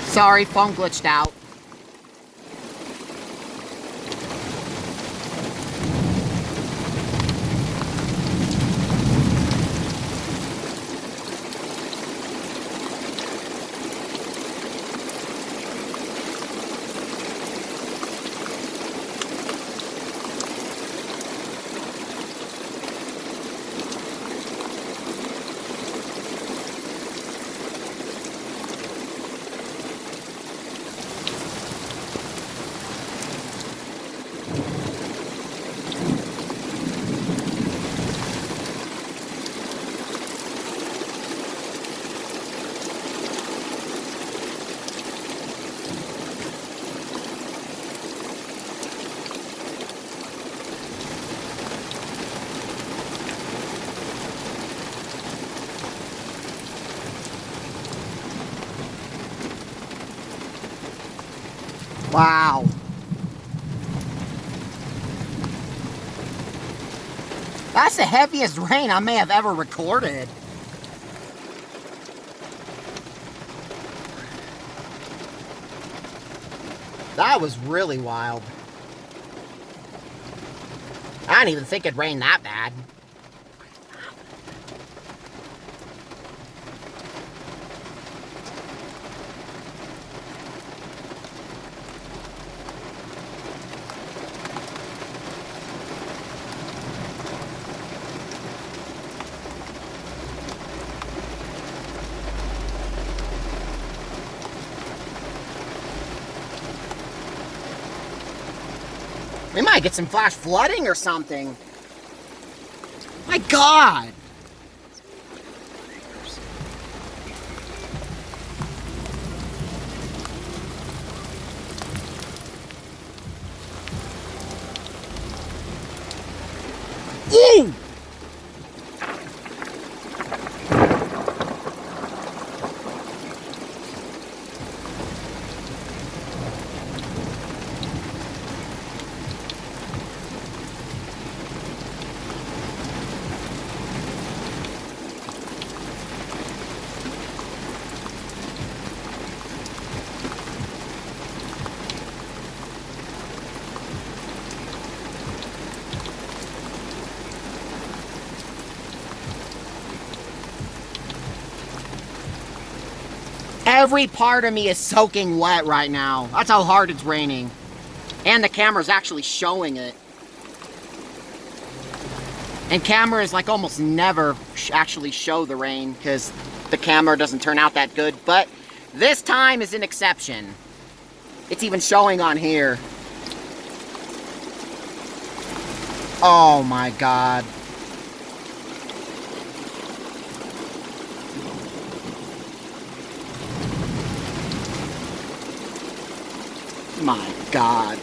Sorry, phone glitched out. Wow. That's the heaviest rain I may have ever recorded. That was really wild. I didn't even think it rained that bad. We might get some flash flooding or something. My God. Woo! Every part of me is soaking wet right now. That's how hard it's raining. And the camera's actually showing it. And cameras like almost never actually show the rain because the camera doesn't turn out that good. But this time is an exception. It's even showing on here. Oh my God. My God.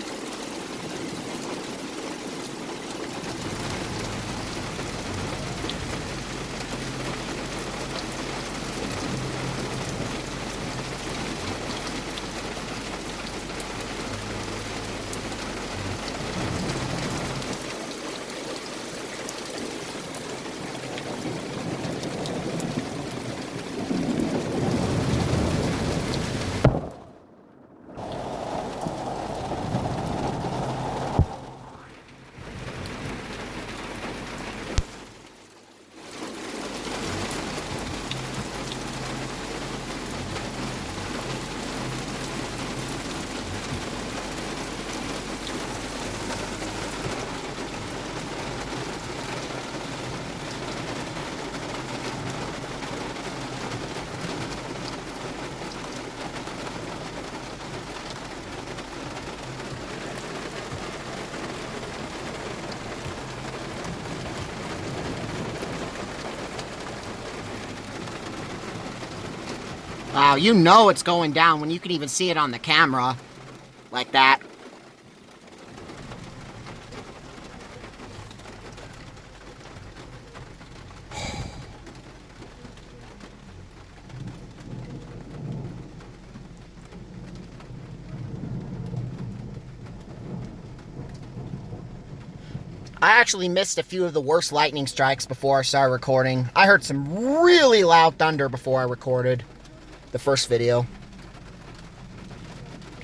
Wow, you know it's going down when you can even see it on the camera. Like that. I actually missed a few of the worst lightning strikes before I started recording. I heard some really loud thunder before I recorded the first video.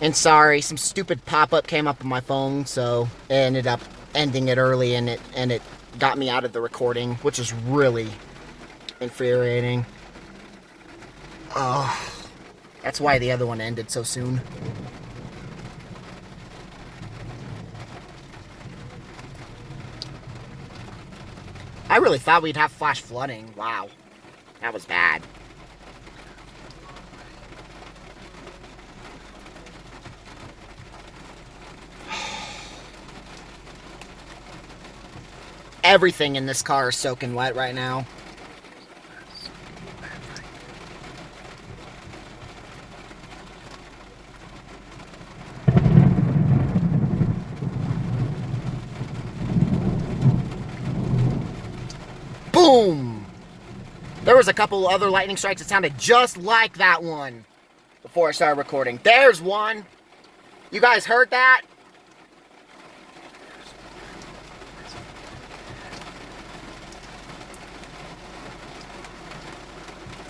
And sorry, some stupid pop-up came up on my phone, so it ended up ending it early, and it got me out of the recording, which is really infuriating. Oh, that's why the other one ended so soon. I really thought we'd have flash flooding. Wow, that was bad. Everything in this car is soaking wet right now. Boom! There was a couple other lightning strikes that sounded just like that one before I started recording. There's one. You guys heard that?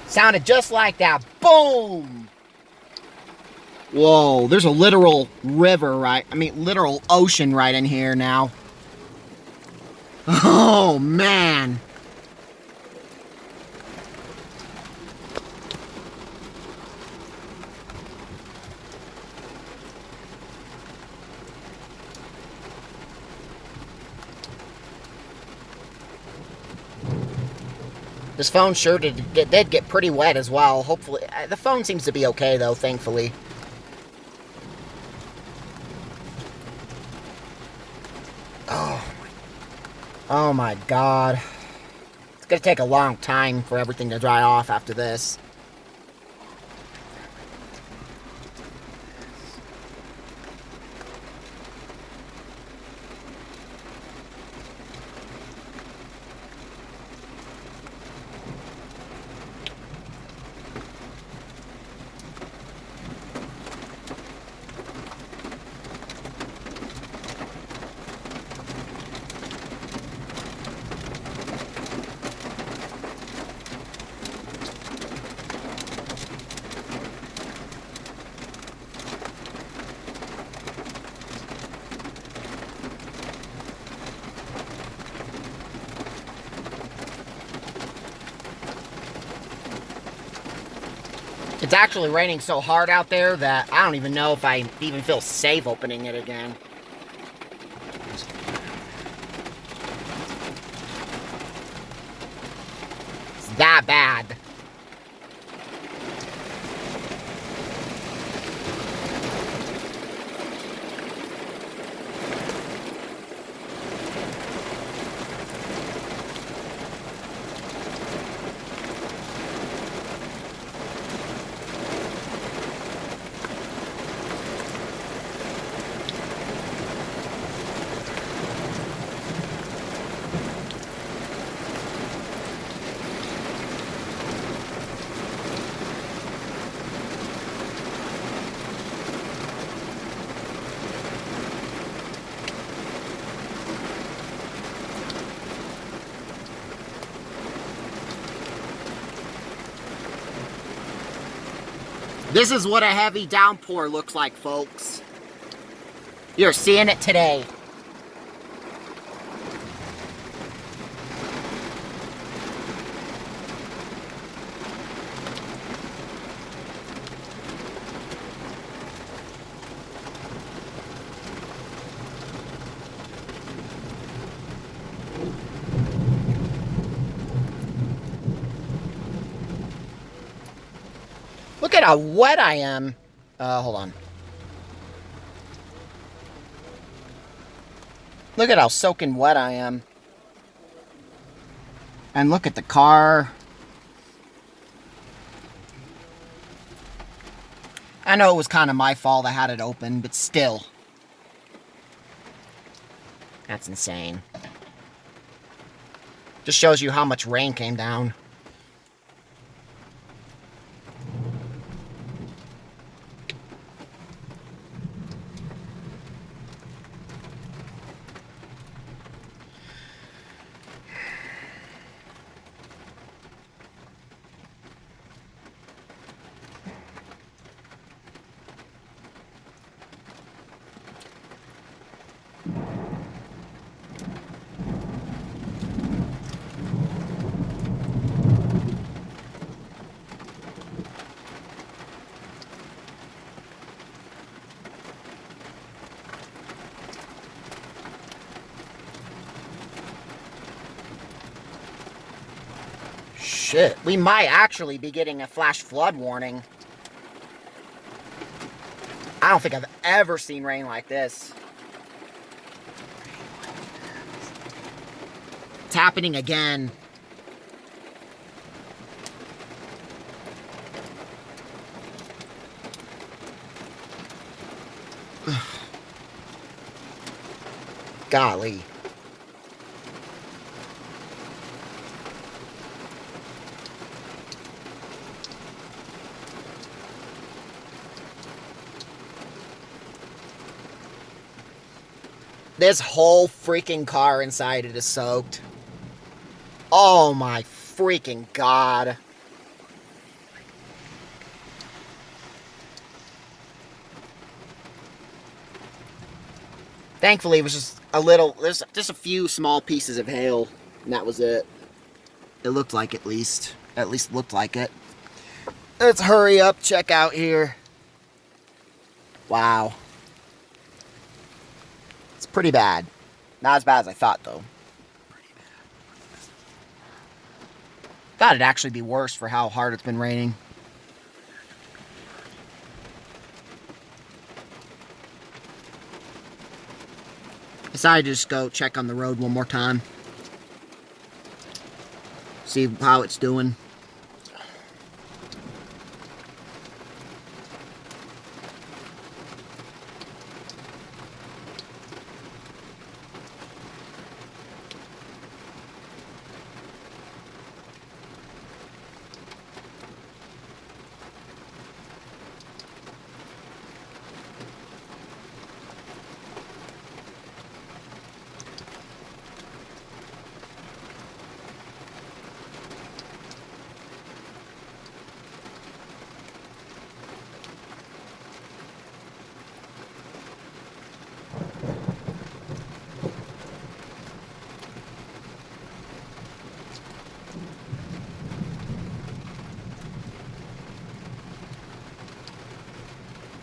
Sounded just like that. Boom! Whoa, there's a literal river literal ocean right in here now. Oh, man. This phone sure did get pretty wet as well. Hopefully, the phone seems to be okay though, thankfully. Oh my God. It's gonna take a long time for everything to dry off after this. It's actually raining so hard out there that I don't even know if I even feel safe opening it again. It's that bad. This is what a heavy downpour looks like, folks. You're seeing it today. Look at how wet I am. Hold on. Look at how soaking wet I am. And look at the car. I know it was kind of my fault I had it open, but still. That's insane. Just shows you how much rain came down. shit. We might actually be getting a flash flood warning. I don't think I've ever seen rain like this. It's happening again. Golly. This whole freaking car inside it is soaked. Oh my freaking God. Thankfully, it was just a little, there's just a few small pieces of hail, and that was it. It looked like at least looked like it. Let's hurry up, check out here. Wow. It's pretty bad. Not as bad as I thought, though. Thought it'd actually be worse for how hard it's been raining. Decided to just go check on the road one more time. See how it's doing.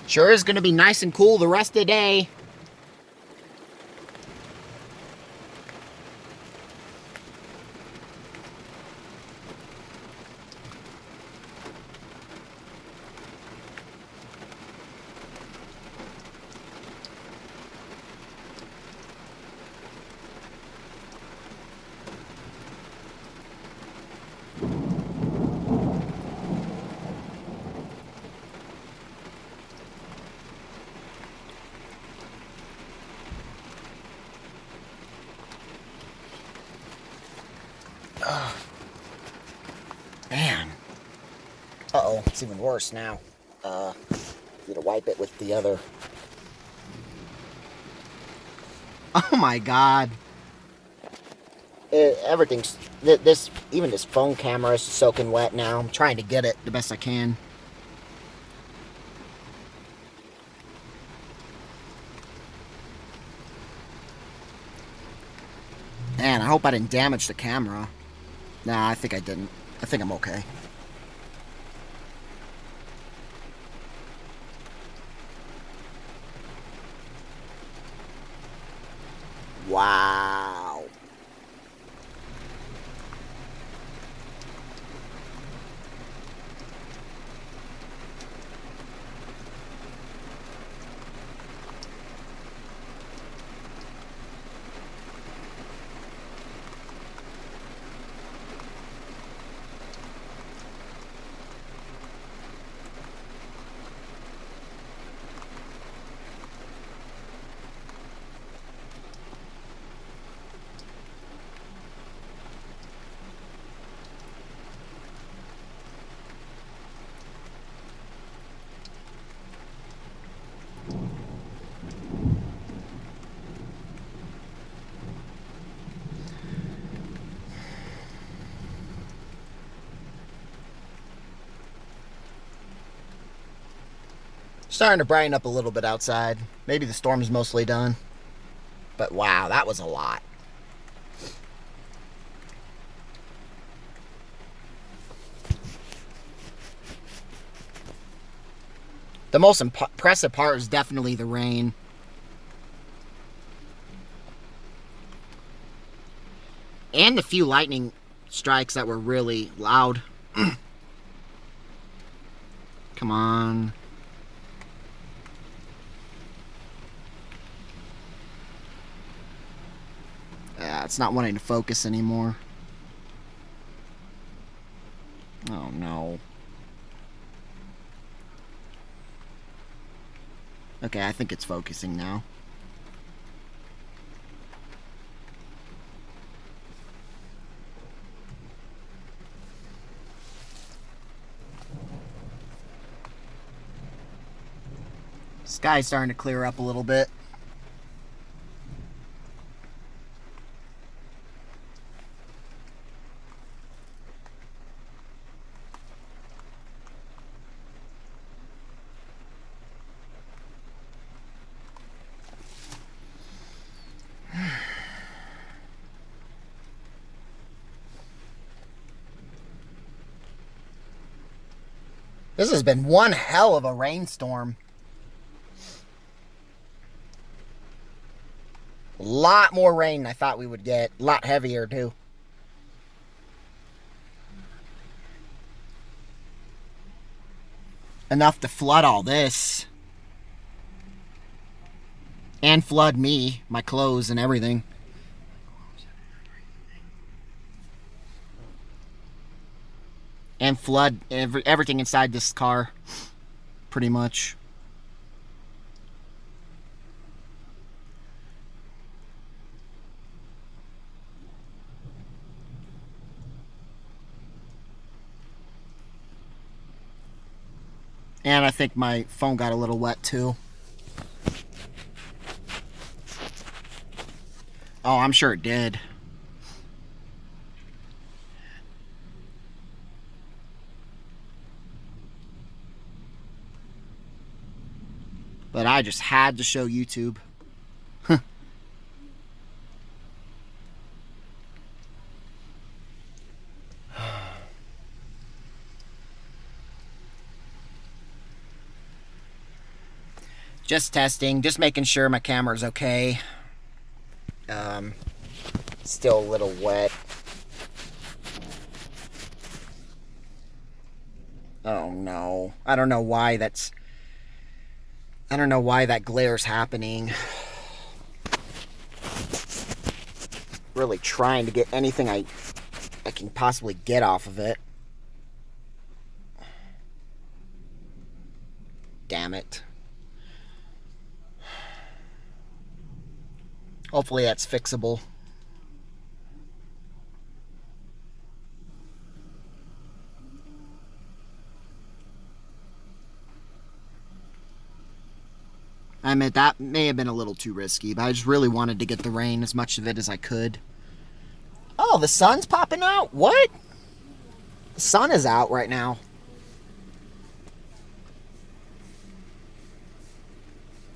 Sure is going to be nice and cool the rest of the day. Man. Uh-oh, it's even worse now. Need to wipe it with the other. Oh my God. Everything's, even this phone camera is soaking wet now. I'm trying to get it the best I can. Man, I hope I didn't damage the camera. Nah, I think I didn't. I think I'm okay. Wow. Starting to brighten up a little bit outside. Maybe the storm's mostly done. But wow, that was a lot. The most impressive part is definitely the rain. And the few lightning strikes that were really loud. Come on. Yeah, it's not wanting to focus anymore. Oh no. Okay, I think it's focusing now. Sky's starting to clear up a little bit. This has been one hell of a rainstorm. A lot more rain than I thought we would get. A lot heavier, too. Enough to flood all this. And flood me, my clothes and everything. And flood everything inside this car, pretty much. And I think my phone got a little wet too. Oh, I'm sure it did. But I just had to show YouTube. Just testing, just making sure my camera's okay. Still a little wet. Oh no. I don't know why that glare's happening. Really trying to get anything I can possibly get off of it. Damn it. Hopefully that's fixable. I admit that may have been a little too risky, but I just really wanted to get the rain, as much of it as I could. Oh, the sun's popping out? What? The sun is out right now.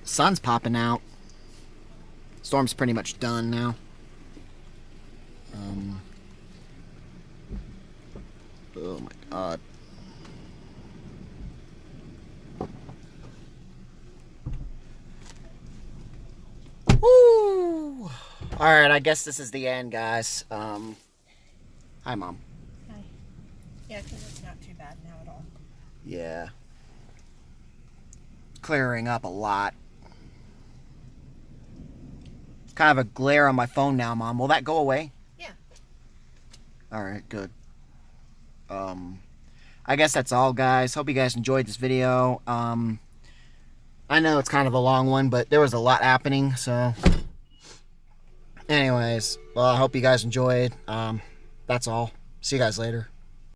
The sun's popping out. Storm's pretty much done now. Oh my god. Woo! Alright, I guess this is the end, guys. Hi, Mom. Hi. Yeah, because it's not too bad now at all. Yeah. Clearing up a lot. Kind of a glare on my phone now, Mom. Will that go away? Yeah. Alright, good. I guess that's all, guys. Hope you guys enjoyed this video. I know it's kind of a long one, but there was a lot happening, so... Anyways, well, I hope you guys enjoyed. That's all. See you guys later.